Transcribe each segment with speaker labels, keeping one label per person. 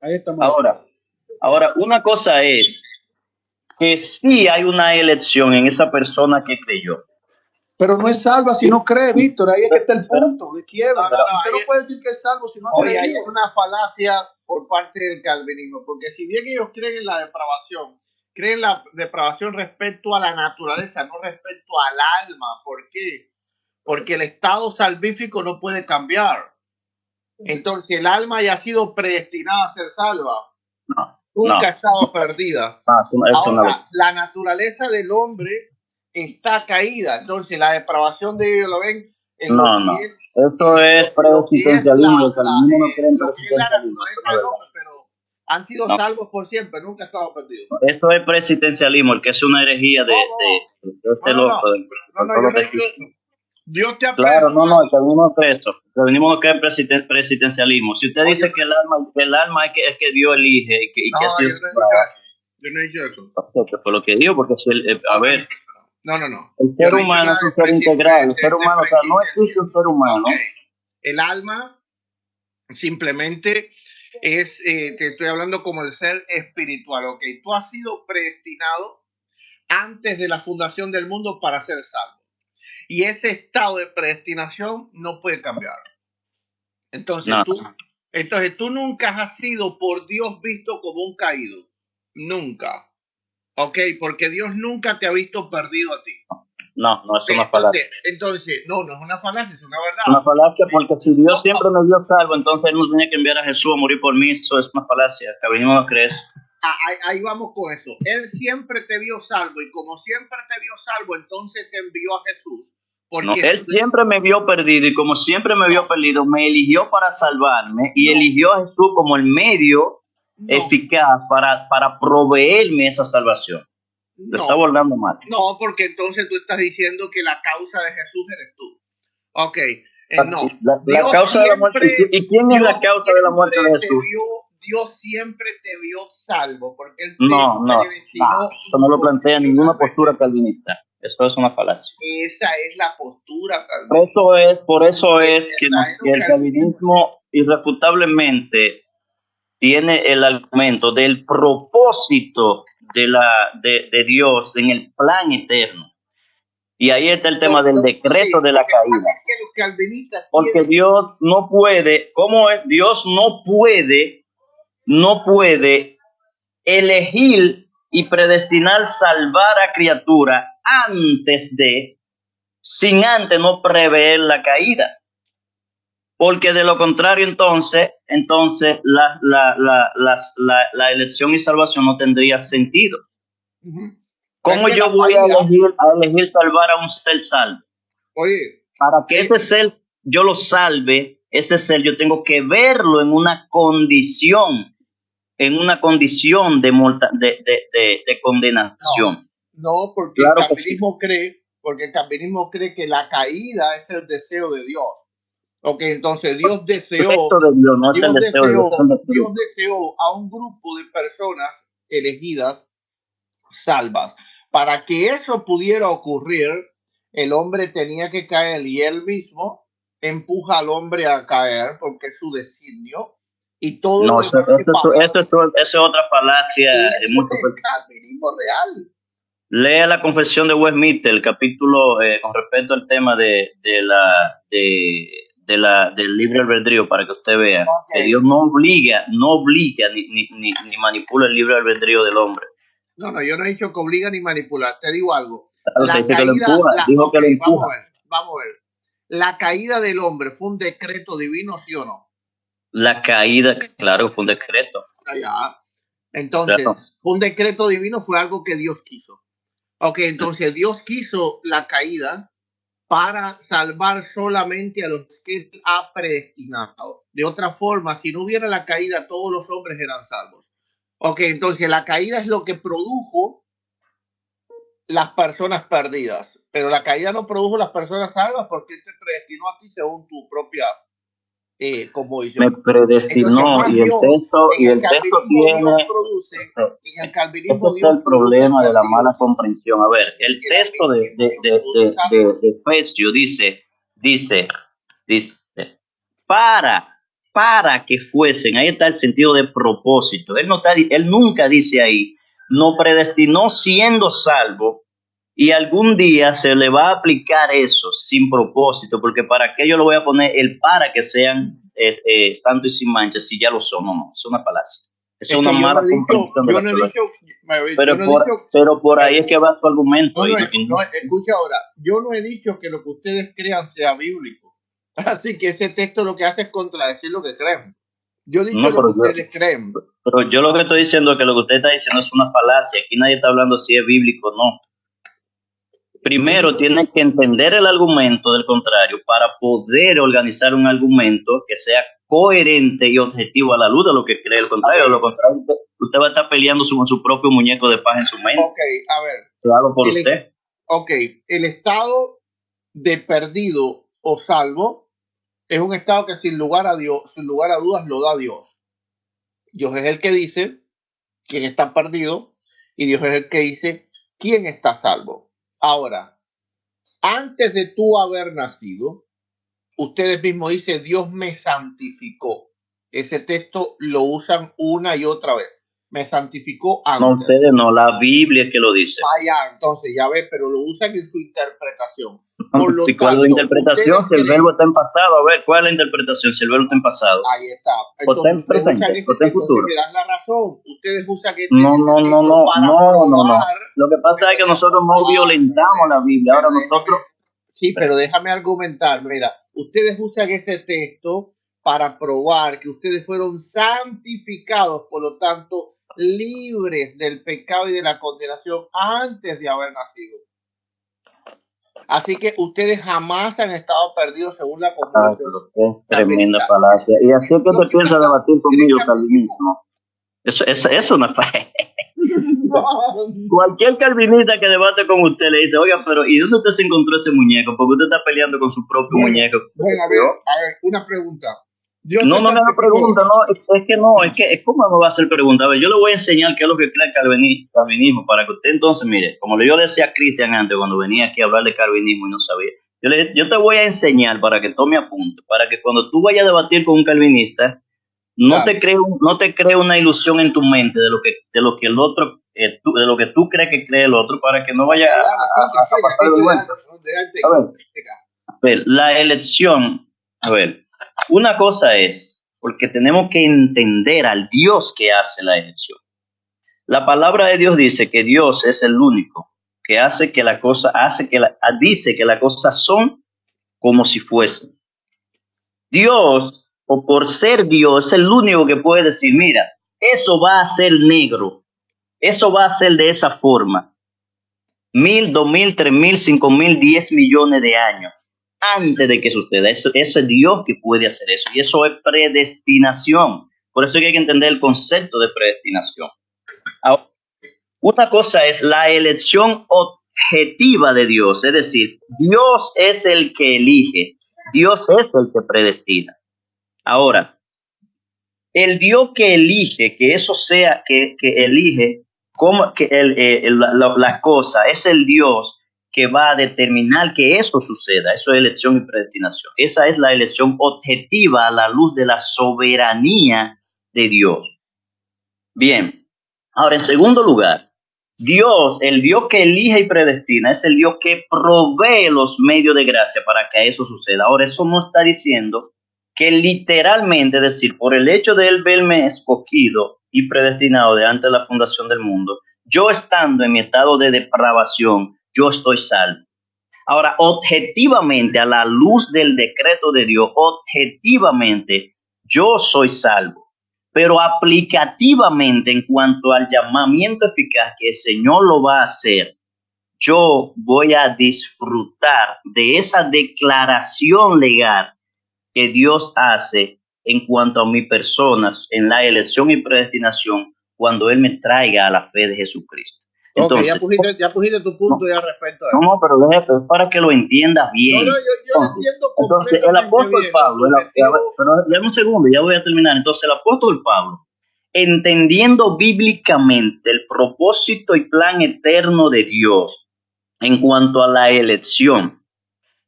Speaker 1: Ahí estamos de acuerdo.
Speaker 2: Ahora, una cosa es que sí hay una elección en esa persona que creyó.
Speaker 1: Pero no es salva si no cree, Víctor. Ahí es que está el punto de quiebra.
Speaker 3: No, no,
Speaker 1: Usted no puede decir que es salvo si no ha
Speaker 3: oye, hay
Speaker 1: creído.
Speaker 3: una falacia por parte del calvinismo, porque si bien ellos creen en la depravación, creen la depravación respecto a la naturaleza, no respecto al alma. ¿Por qué? Porque el estado salvífico no puede cambiar. Entonces, el alma ya ha sido predestinada a ser salva. Nunca ha estado perdida. Ahora, la naturaleza del hombre está caída. Entonces, la depravación de ellos lo ven en lo que es.
Speaker 2: Esto es preexistencialismo.
Speaker 3: Lo que es la naturaleza del hombre, pero han sido salvos por siempre, nunca ha estado perdido.
Speaker 2: Esto es preexistencialismo, el que es una herejía de este loco.
Speaker 3: Dios te ha
Speaker 2: Claro, el calvinismo no cree eso. El calvinismo no cree en preexistencialismo. Si usted dice que el alma es que Dios elige y que ha sido
Speaker 3: yo no he dicho eso.
Speaker 2: Eso fue lo que dijo, porque si a ver.
Speaker 3: No.
Speaker 2: El ser humano es un ser integral. El ser humano, o sea, no existe un ser humano.
Speaker 3: El alma simplemente es, te estoy hablando como el ser espiritual, ¿ok? Tú has sido predestinado antes de la fundación del mundo para ser salvo. Y ese estado de predestinación no puede cambiar. Entonces, tú nunca has sido por Dios visto como un caído. Nunca. ¿Ok? Porque Dios nunca te ha visto perdido a ti.
Speaker 2: No, es una falacia.
Speaker 3: Entonces, no es una falacia, es una verdad.
Speaker 2: Una falacia porque si Dios siempre me dio salvo, entonces Él no tenía que enviar a Jesús a morir por mí. Eso es una falacia. Que venimos a creer.
Speaker 3: Ahí vamos con eso. Él siempre te vio salvo y como siempre te vio salvo, entonces envió a Jesús.
Speaker 2: Él siempre me vio perdido y como siempre me vio perdido, me eligió para salvarme y eligió a Jesús como el medio eficaz para proveerme esa salvación. Lo está abordando mal.
Speaker 3: No, porque entonces tú estás diciendo que la causa de Jesús eres tú. Ok, no.
Speaker 2: La causa de la muerte. ¿Y quién es la causa de la muerte de Jesús?
Speaker 3: Dios siempre te vio salvo, porque Él
Speaker 2: no lo plantea ninguna postura calvinista. Eso es una falacia.
Speaker 3: Esa es la postura
Speaker 2: calvinista. Por eso es que el calvinismo irrefutablemente tiene el argumento del propósito de Dios en el plan eterno. Y ahí está el tema del decreto de la caída. Porque Dios no puede, ¿cómo es? Dios no puede elegir y predestinar salvar a criatura sin antes no prever la caída. Porque de lo contrario, entonces la elección y salvación no tendría sentido. ¿Cómo yo voy a elegir salvar a un ser salvo?
Speaker 3: Oye,
Speaker 2: para que ese ser yo lo salve, ese ser yo tengo que verlo en una condición de condenación.
Speaker 3: No, porque el calvinismo cree que la caída es el deseo de Dios. Ok, entonces Dios deseó a un grupo de personas elegidas, salvas. Para que eso pudiera ocurrir, el hombre tenía que caer y él mismo empuja al hombre a caer porque es su designio. Y todo
Speaker 2: eso es otra falacia.
Speaker 3: Es el calvinismo real.
Speaker 2: Lea la Confesión de Westminster, el capítulo con respecto al tema del libre albedrío, para que usted vea que Dios no obliga ni manipula el libre albedrío del hombre.
Speaker 3: No, yo no he dicho que obliga ni manipula. Te digo algo.
Speaker 2: Vamos
Speaker 3: a ver. ¿La caída del hombre fue un decreto divino, sí o no?
Speaker 2: La caída, claro, fue un decreto.
Speaker 3: Entonces, fue un decreto divino, fue algo que Dios quiso. Ok, entonces Dios quiso la caída para salvar solamente a los que Él ha predestinado. De otra forma, si no hubiera la caída, todos los hombres eran salvos. Ok, entonces la caída es lo que produjo las personas perdidas, pero la caída no produjo las personas salvas porque Él te predestinó a ti según tu propia convicción.
Speaker 2: Me predestinó. Entonces, y el texto tiene...
Speaker 3: En el calvinismo
Speaker 2: Este es el problema de la mala comprensión. A ver, el texto de Efesios dice, para para que fuesen. Ahí está el sentido de propósito. Él nunca dice ahí, no predestinó siendo salvo y algún día se le va a aplicar eso sin propósito, porque para qué yo le voy a poner el para que sean santos y sin mancha si ya lo son. No, es una falacia. Es una mala comprensión de la teología. Pero por ahí es que va su argumento.
Speaker 3: Escucha ahora, yo no he dicho que lo que ustedes crean sea bíblico. Así que ese texto lo que hace es contradecir lo que creen. Yo he dicho lo que ustedes creen.
Speaker 2: Pero yo lo que estoy diciendo es que lo que usted está diciendo es una falacia. Aquí nadie está hablando si es bíblico o no. Primero tienen que entender el argumento del contrario para poder organizar un argumento que sea coherente y objetivo a la luz de lo que cree el contrario. Okay. Lo contrario, usted va a estar peleando con su propio muñeco de paz en su mente.
Speaker 3: Ok, a ver.
Speaker 2: Claro, por usted.
Speaker 3: Ok, el estado de perdido o salvo es un estado que sin lugar a dudas lo da Dios. Dios es el que dice quién está perdido y Dios es el que dice quién está salvo. Ahora, antes de tú haber nacido, ustedes mismos dicen, Dios me santificó. Ese texto lo usan una y otra vez. Me santificó antes.
Speaker 2: No, ustedes no, la Biblia es que lo dice.
Speaker 3: Vaya, entonces, ya ves, pero lo usan en su interpretación.
Speaker 2: Por lo tanto, ¿cuál es la interpretación? Si el verbo está en pasado, a ver, ¿cuál es la interpretación? Si el verbo está en pasado.
Speaker 3: Ahí está.
Speaker 2: Entonces, o está en presente, o está en futuro.
Speaker 3: Me dan la razón. Ustedes usan
Speaker 2: no. Lo que pasa es que nosotros no violentamos la Biblia. Ahora nosotros...
Speaker 3: Sí, pero déjame argumentar. Mira, ustedes usan ese texto para probar que ustedes fueron santificados, por lo tanto, libres del pecado y de la condenación antes de haber nacido. Así que ustedes jamás han estado perdidos según la
Speaker 2: conclusión. Tremenda falacia. Y así es que te piensas debatir conmigo, calvinismo. Eso es una falacia. Cualquier calvinista que debate con usted le dice, oiga, pero ¿y dónde usted se encontró ese muñeco? Porque usted está peleando con su propio muñeco.
Speaker 3: Bueno, a ver, una pregunta.
Speaker 2: No me haga pregunta, es que ¿cómo me va a hacer pregunta? A ver, yo le voy a enseñar qué es lo que cree el calvinismo para que usted entonces, mire, como yo le decía a Cristian antes cuando venía aquí a hablar de calvinismo y no sabía, yo te voy a enseñar para que tome apunte, para que cuando tú vayas a debatir con un calvinista, no te cree una ilusión en tu mente de lo que el otro, de lo que tú crees que cree el otro, para que no vaya a pasar vergüenza. A ver, la elección, a ver, una cosa es, porque tenemos que entender al Dios que hace la elección. La palabra de Dios dice que Dios es el único que hace que la cosa, dice que las cosas son como si fuesen. Dios, o por ser Dios, es el único que puede decir, mira, eso va a ser negro, eso va a ser de esa forma. 1000, 2000, 3000, 5000, 10 millones de años antes de que suceda. Eso es Dios que puede hacer eso. Y eso es predestinación. Por eso hay que entender el concepto de predestinación. Ahora, una cosa es la elección objetiva de Dios. Es decir, Dios es el que elige. Dios es el que predestina. Ahora, el Dios que elige, que eso sea, que elige como que la cosa, es el Dios que va a determinar que eso suceda. Eso es elección y predestinación. Esa es la elección objetiva a la luz de la soberanía de Dios. Bien, ahora en segundo lugar, Dios, el Dios que elige y predestina, es el Dios que provee los medios de gracia para que eso suceda. Ahora, eso no está diciendo que literalmente, es decir, por el hecho de él verme escogido y predestinado de antes de la fundación del mundo, yo estando en mi estado de depravación, yo estoy salvo. Ahora, objetivamente, a la luz del decreto de Dios, objetivamente, yo soy salvo. Pero aplicativamente, en cuanto al llamamiento eficaz que el Señor lo va a hacer, yo voy a disfrutar de esa declaración legal que Dios hace en cuanto a mi persona, en la elección y predestinación, cuando Él me traiga a la fe de Jesucristo.
Speaker 3: Entonces, ya pusiste tu punto ya respecto a eso.
Speaker 2: No, pero es para que lo entiendas bien.
Speaker 3: No, yo lo entiendo completamente.
Speaker 2: Entonces, el apóstol Pablo, pero dame un segundo, ya voy a terminar. Entonces, el apóstol Pablo, entendiendo bíblicamente el propósito y plan eterno de Dios en cuanto a la elección,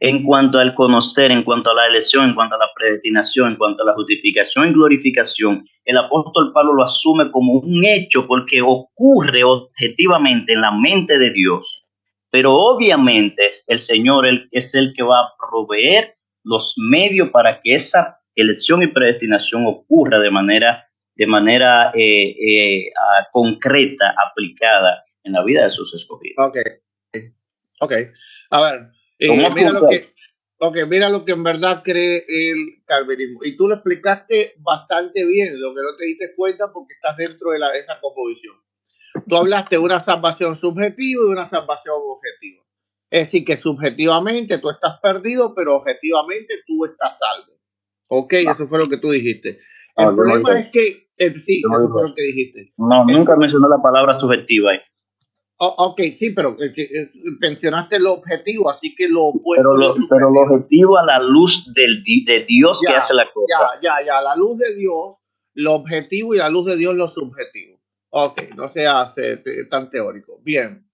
Speaker 2: en cuanto al conocer, en cuanto a la elección, en cuanto a la predestinación, en cuanto a la justificación y glorificación, el apóstol Pablo lo asume como un hecho porque ocurre objetivamente en la mente de Dios. Pero obviamente el Señor es el que va a proveer los medios para que esa elección y predestinación ocurra de manera concreta, aplicada en la vida de sus escogidos.
Speaker 3: Ok. A ver, mira lo que en verdad cree el calvinismo. Y tú lo explicaste bastante bien, lo que no te diste cuenta porque estás dentro de esa composición. Tú hablaste de una salvación subjetiva y una salvación objetiva. Es decir, que subjetivamente tú estás perdido, pero objetivamente tú estás salvo. Ok, no. Eso fue lo que tú dijiste. El problema es que, sí, eso fue lo que dijiste.
Speaker 2: No, nunca mencioné la palabra subjetiva.
Speaker 3: Ok, sí, pero mencionaste lo objetivo, así que lo opuesto.
Speaker 2: Pero lo objetivo a la luz de Dios que hace la cosa.
Speaker 3: Ya, la luz de Dios, lo objetivo, y la luz de Dios, lo subjetivo. Ok, no se hace tan teórico. Bien.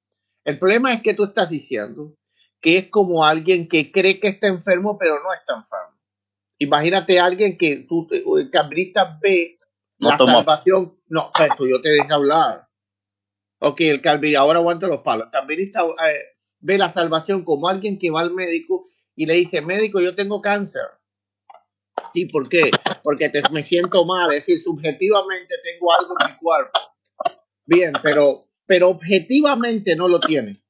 Speaker 3: El problema es que tú estás diciendo que es como alguien que cree que está enfermo, pero no está enfermo. Imagínate a alguien que el calvinista ve la salvación. No, esto yo te dejé hablar. Ok, el calvinista, ahora aguanta los palos. El calvinista ve la salvación como alguien que va al médico y le dice, médico, yo tengo cáncer. ¿Y por qué? Porque me siento mal, es decir, subjetivamente tengo algo en mi cuerpo. Bien, pero objetivamente no lo tiene.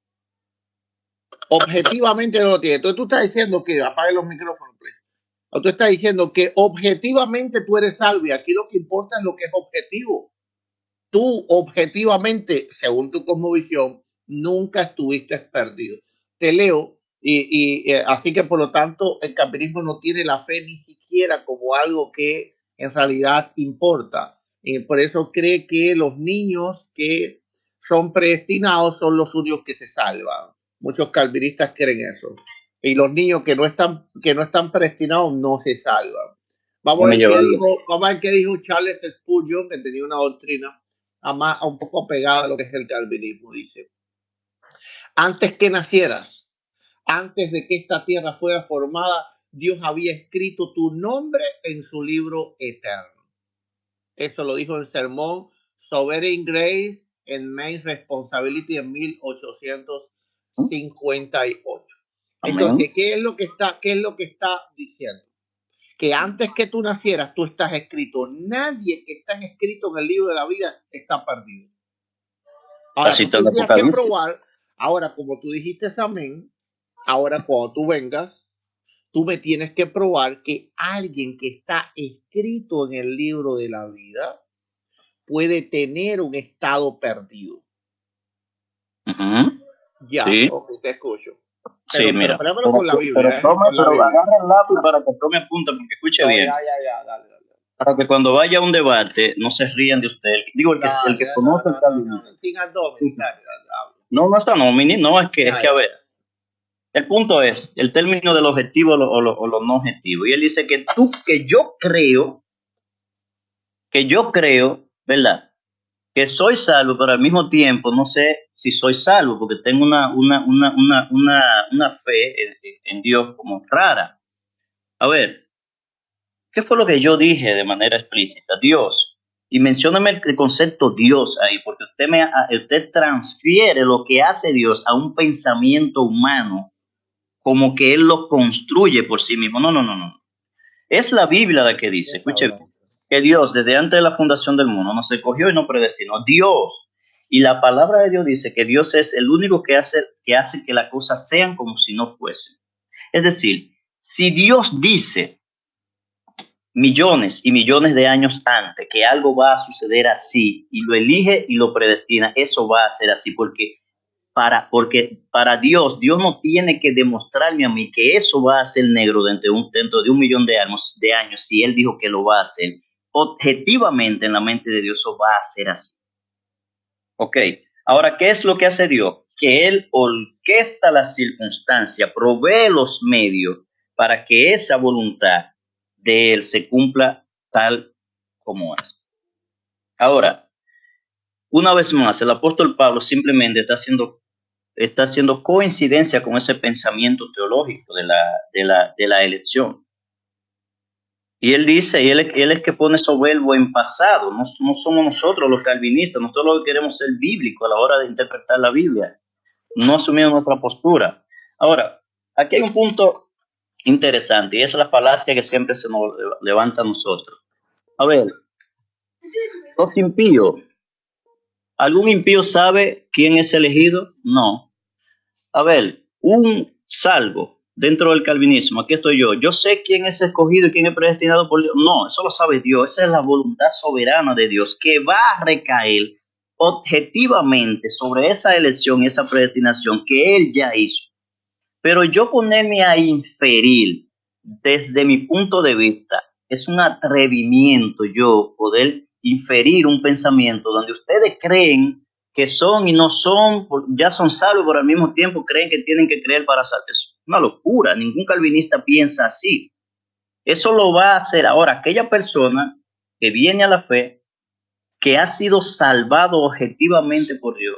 Speaker 3: Objetivamente no lo tiene. Entonces tú estás diciendo que apague los micrófonos, please. O tú estás diciendo que objetivamente tú eres salvo y aquí lo que importa es lo que es objetivo. Tú objetivamente, según tu cosmovisión, nunca estuviste perdido. Te leo y así que por lo tanto el calvinismo no tiene la fe ni siquiera como algo que en realidad importa. Por eso cree que los niños que son predestinados son los únicos que se salvan. Muchos calvinistas creen eso. Y los niños que no están predestinados no se salvan. Vamos a ver qué dijo Charles Spurgeon, que tenía una doctrina un poco pegada a lo que es el calvinismo. Dice: antes que nacieras, antes de que esta tierra fuera formada, Dios había escrito tu nombre en su libro eterno. Eso lo dijo en el sermón Sovereign Grace and Main Responsibility en 1858. Entonces, ¿qué es lo que está diciendo? Que antes que tú nacieras, tú estás escrito. Nadie que está escrito en el libro de la vida está perdido. Ahora, tú tendrías que probar, ahora como tú dijiste amén, ahora cuando tú vengas, tú me tienes que probar que alguien que está escrito en el libro de la vida puede tener un estado perdido. Ya, sí. Okay, te escucho.
Speaker 2: Pero, sí, mira. Pero con la Biblia. Pero agarra el lápiz para que tome apunte, porque escuche bien.
Speaker 3: Ya, dale.
Speaker 2: Para que cuando vaya a un debate no se rían de usted. Digo, el que conoce el calvinismo.
Speaker 3: Sin abdomen,
Speaker 2: no está nomini, no, es que a ver. El punto es el término del objetivo o lo no objetivo. Y él dice que yo creo, ¿verdad? Que soy salvo, pero al mismo tiempo no sé si soy salvo, porque tengo una fe en Dios como rara. A ver, ¿qué fue lo que yo dije de manera explícita? Dios. Y mencióname el concepto Dios ahí, porque usted transfiere lo que hace Dios a un pensamiento humano, como que Él lo construye por sí mismo. No. Es la Biblia la que dice, escuche, que Dios desde antes de la fundación del mundo nos escogió y nos predestinó. Dios. Y la palabra de Dios dice que Dios es el único que hace que las cosas sean como si no fuesen. Es decir, si Dios dice millones y millones de años antes que algo va a suceder así y lo elige y lo predestina, eso va a ser así porque para Dios no tiene que demostrarme a mí que eso va a ser negro dentro de 1.000.000 de años si Él dijo que lo va a hacer. Objetivamente en la mente de Dios eso va a ser así. Ok, ahora, ¿qué es lo que hace Dios? Que Él orquesta la circunstancia, provee los medios para que esa voluntad de Él se cumpla tal como es. Ahora, una vez más, el apóstol Pablo simplemente está haciendo está haciendo coincidencia con ese pensamiento teológico de la elección. Y él dice, y él es que pone esos verbos en pasado, no somos nosotros los calvinistas, nosotros lo que queremos ser bíblicos a la hora de interpretar la Biblia, no asumir nuestra postura. Ahora, aquí hay un punto interesante, y es la falacia que siempre se nos levanta a nosotros. A ver, los impíos, ¿algún impío sabe quién es elegido? No. A ver, un salvo dentro del calvinismo, aquí estoy yo sé quién es escogido y quién es predestinado por Dios. No, eso lo sabe Dios, esa es la voluntad soberana de Dios que va a recaer objetivamente sobre esa elección y esa predestinación que Él ya hizo. Pero yo ponerme a inferir desde mi punto de vista, es un atrevimiento yo poder inferir un pensamiento donde ustedes creen que son y no son, ya son salvos, pero al mismo tiempo creen que tienen que creer para salvar. Es una locura, ningún calvinista piensa así. Eso lo va a hacer ahora aquella persona que viene a la fe, que ha sido salvado objetivamente por Dios.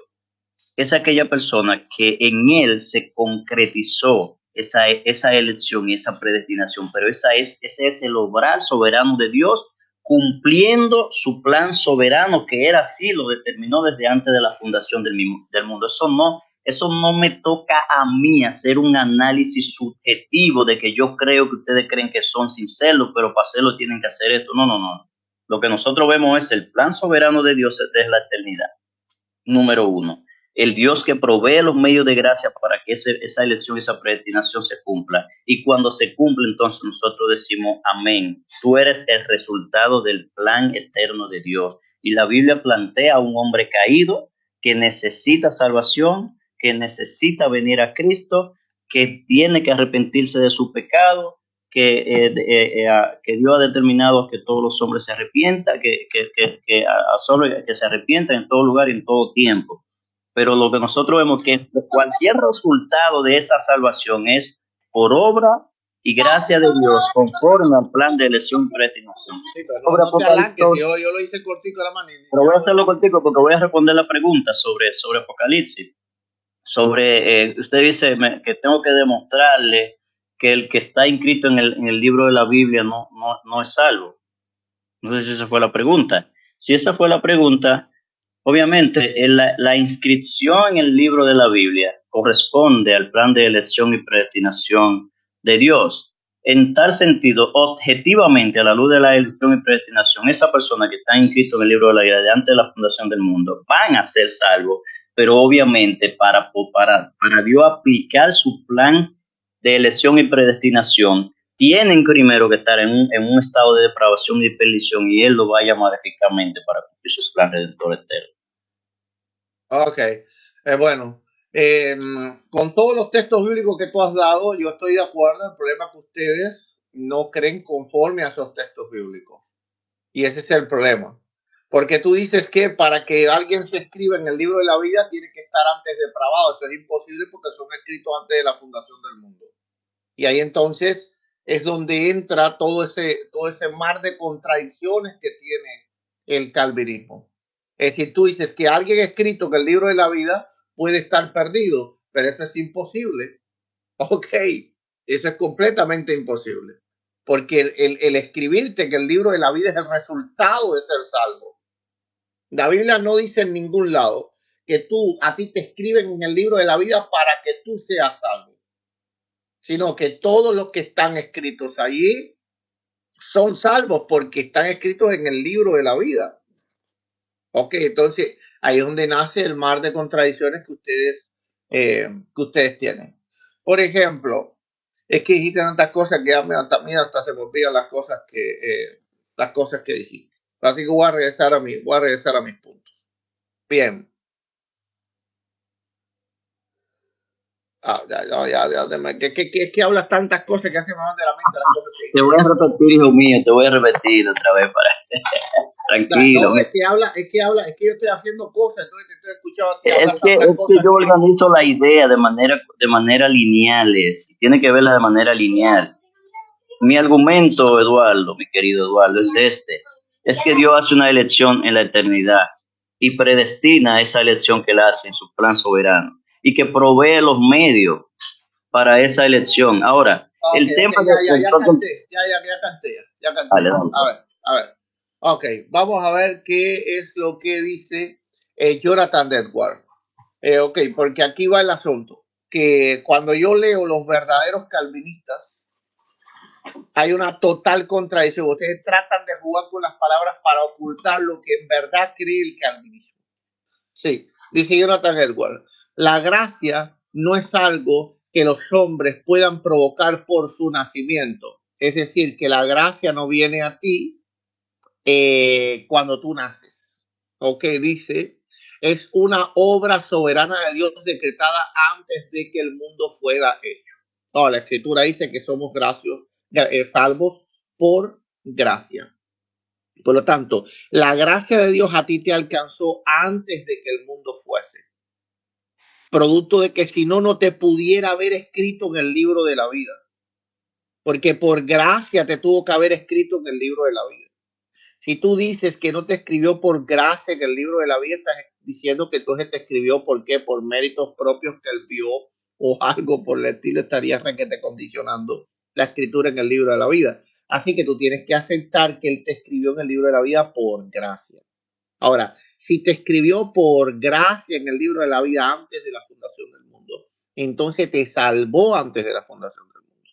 Speaker 2: Es aquella persona que en él se concretizó esa elección y esa predestinación, pero ese es el obrar soberano de Dios cumpliendo su plan soberano, que era así, lo determinó desde antes de la fundación del mundo. Eso no me toca a mí hacer un análisis subjetivo de que yo creo que ustedes creen que son sin serlo, pero para hacerlo tienen que hacer esto. No. Lo que nosotros vemos es el plan soberano de Dios desde la eternidad. Número uno, el Dios que provee los medios de gracia para que esa elección, esa predestinación se cumpla. Y cuando se cumple, entonces nosotros decimos amén. Tú eres el resultado del plan eterno de Dios. Y la Biblia plantea a un hombre caído que necesita salvación, que necesita venir a Cristo, que tiene que arrepentirse de su pecado, que Dios ha determinado que todos los hombres se arrepientan, que se arrepientan en todo lugar y en todo tiempo. Pero lo que nosotros vemos que cualquier resultado de esa salvación es por obra y gracia de Dios, conforme al plan de elección y predestinación.
Speaker 3: Sí, pero no te alargues, yo lo hice cortico la manera.
Speaker 2: Pero voy a hacerlo cortico porque voy a responder la pregunta sobre Apocalipsis. Usted dice que tengo que demostrarle que el que está inscrito en el libro de la Biblia no es salvo. No sé si esa fue la pregunta. Si esa fue la pregunta, obviamente la inscripción en el libro de la Biblia corresponde al plan de elección y predestinación de Dios. En tal sentido, objetivamente, a la luz de la elección y predestinación, esa persona que está inscrito en el libro de la Biblia de antes de la fundación del mundo van a ser salvos, pero obviamente para Dios aplicar su plan de elección y predestinación, tienen primero que estar en un estado de depravación y perdición, y Él lo va a llamar eficazmente para cumplir sus planes redentor eterno.
Speaker 3: Ok, bueno, con todos los textos bíblicos que tú has dado, yo estoy de acuerdo. El problema es que ustedes no creen conforme a esos textos bíblicos. Y ese es el problema. Porque tú dices que para que alguien se escriba en el libro de la vida tiene que estar antes depravado. Eso es imposible porque son escritos antes de la fundación del mundo. Y ahí entonces es donde entra todo ese mar de contradicciones que tiene el calvinismo. Es decir, tú dices que alguien escrito en el libro de la vida puede estar perdido, pero eso es imposible. Ok, eso es completamente imposible. Porque el escribirte en el libro de la vida es el resultado de ser salvo. La Biblia no dice en ningún lado que a ti te escriben en el libro de la vida para que tú seas salvo, sino que todos los que están escritos allí son salvos porque están escritos en el libro de la vida. Ok, entonces ahí es donde nace el mar de contradicciones que ustedes tienen. Por ejemplo, es que dijiste tantas cosas que hasta se me olvidan las cosas que dijiste. Así que voy a regresar a mis puntos. Bien. Es que hablas tantas cosas que hacen más de la mente las cosas que
Speaker 2: te voy a repetir, hijo mío, te voy a repetir otra vez para tranquilo.
Speaker 3: No, es que yo estoy haciendo cosas, entonces te estoy escuchando.
Speaker 2: Es que yo organizo la idea de manera lineal, tiene que verla de manera lineal. Mi argumento, Eduardo, mi querido Eduardo, es que Dios hace una elección en la eternidad y predestina esa elección que él hace en su plan soberano. y que provee los medios para esa elección. Ahora,
Speaker 3: Ok,
Speaker 2: el tema
Speaker 3: ya canté.
Speaker 2: Dale, dale.
Speaker 3: A ver. Ok, vamos a ver qué es lo que dice Jonathan Edwards. Ok, porque aquí va el asunto. Que cuando yo leo los verdaderos calvinistas, hay una total contradicción. Ustedes tratan de jugar con las palabras para ocultar lo que en verdad cree el calvinismo. Sí, dice Jonathan Edwards, la gracia no es algo que los hombres puedan provocar por su nacimiento. Es decir, que la gracia no viene a ti cuando tú naces. Ok, dice, es una obra soberana de Dios decretada antes de que el mundo fuera hecho. No, la escritura dice que somos salvos por gracia. Por lo tanto, la gracia de Dios a ti te alcanzó antes de que el mundo fuese. Producto de que si no, no te pudiera haber escrito en el libro de la vida. Porque por gracia te tuvo que haber escrito en el libro de la vida. Si tú dices que no te escribió por gracia en el libro de la vida, estás diciendo que entonces te escribió por qué, por méritos propios que él vio o algo por el estilo, estarías requete condicionando la escritura en el libro de la vida. Así que tú tienes que aceptar que él te escribió en el libro de la vida por gracia. Ahora, si te escribió por gracia en el libro de la vida antes de la fundación del mundo, entonces te salvó antes de la fundación del mundo.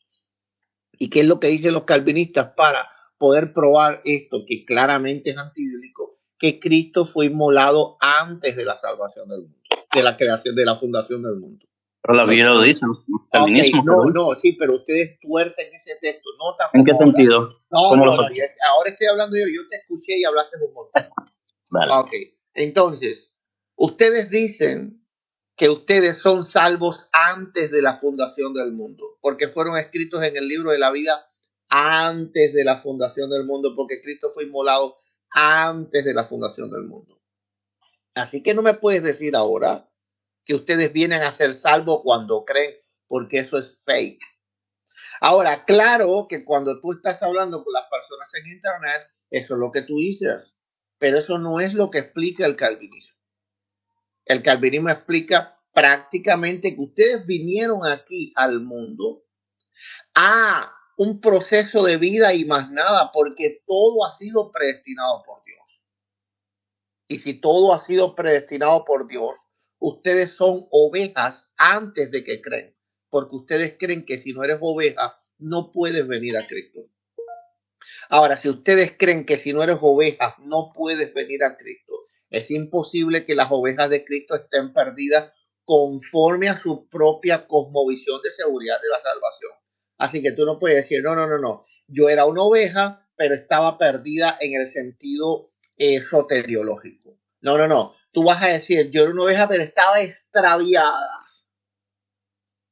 Speaker 3: ¿Y qué es lo que dicen los calvinistas para poder probar esto, que claramente es antibíblico, que Cristo fue inmolado antes de la salvación del mundo, de la creación, de la fundación del mundo?
Speaker 2: Pero la Biblia lo dice, los calvinismos.
Speaker 3: No, sí, pero ustedes tuercen ese texto. No,
Speaker 2: ¿En qué sentido?
Speaker 3: Ahora estoy hablando yo te escuché y hablaste un montón.
Speaker 2: Vale.
Speaker 3: Ok, entonces, ustedes dicen que ustedes son salvos antes de la fundación del mundo, porque fueron escritos en el libro de la vida antes de la fundación del mundo, porque Cristo fue inmolado antes de la fundación del mundo. Así que no me puedes decir ahora que ustedes vienen a ser salvos cuando creen, porque eso es fake. Ahora, claro que cuando tú estás hablando con las personas en internet, eso es lo que tú dices, pero eso no es lo que explica el calvinismo. El calvinismo explica prácticamente que ustedes vinieron aquí al mundo a un proceso de vida y más nada, porque todo ha sido predestinado por Dios. Y si todo ha sido predestinado por Dios, ustedes son ovejas antes de que creen, porque ustedes creen que si no eres oveja, no puedes venir a Cristo. Ahora, si ustedes creen que si no eres oveja, no puedes venir a Cristo, es imposible que las ovejas de Cristo estén perdidas conforme a su propia cosmovisión de seguridad de la salvación. Así que tú no puedes decir, no. Yo era una oveja, pero estaba perdida en el sentido soteriológico. No. Tú vas a decir, yo era una oveja, pero estaba extraviada.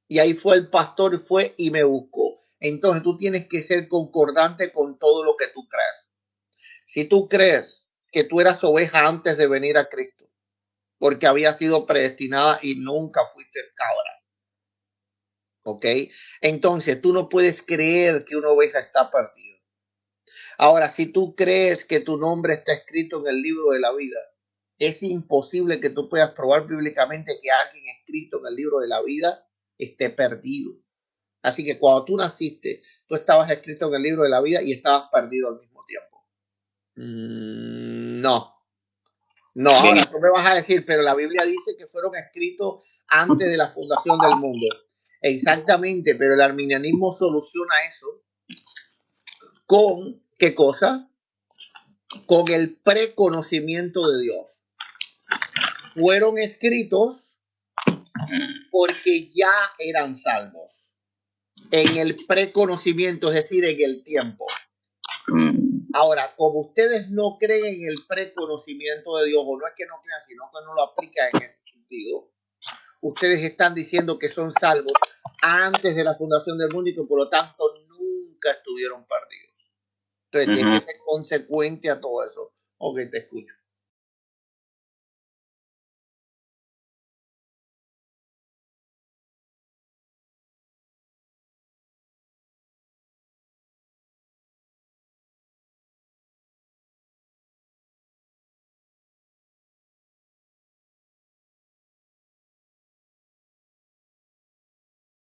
Speaker 3: Y ahí fue el pastor, y me buscó. Entonces tú tienes que ser concordante con todo lo que tú crees. Si tú crees que tú eras oveja antes de venir a Cristo, porque había sido predestinada y nunca fuiste cabra, ¿ok? Entonces tú no puedes creer que una oveja está perdida. Ahora, si tú crees que tu nombre está escrito en el libro de la vida, es imposible que tú puedas probar bíblicamente que alguien escrito en el libro de la vida esté perdido. Así que cuando tú naciste, tú estabas escrito en el libro de la vida y estabas perdido al mismo tiempo. No. Ahora tú me vas a decir, pero la Biblia dice que fueron escritos antes de la fundación del mundo. Exactamente, pero el arminianismo soluciona eso con, ¿qué cosa? Con el preconocimiento de Dios. Fueron escritos porque ya eran salvos. En el preconocimiento, es decir, en el tiempo. Ahora, como ustedes no creen en el preconocimiento de Dios, o no es que no crean, sino que no lo aplican en ese sentido, ustedes están diciendo que son salvos antes de la fundación del mundo y que por lo tanto nunca estuvieron perdidos. Entonces, tienes que ser consecuente a todo eso. Ok, te escucho.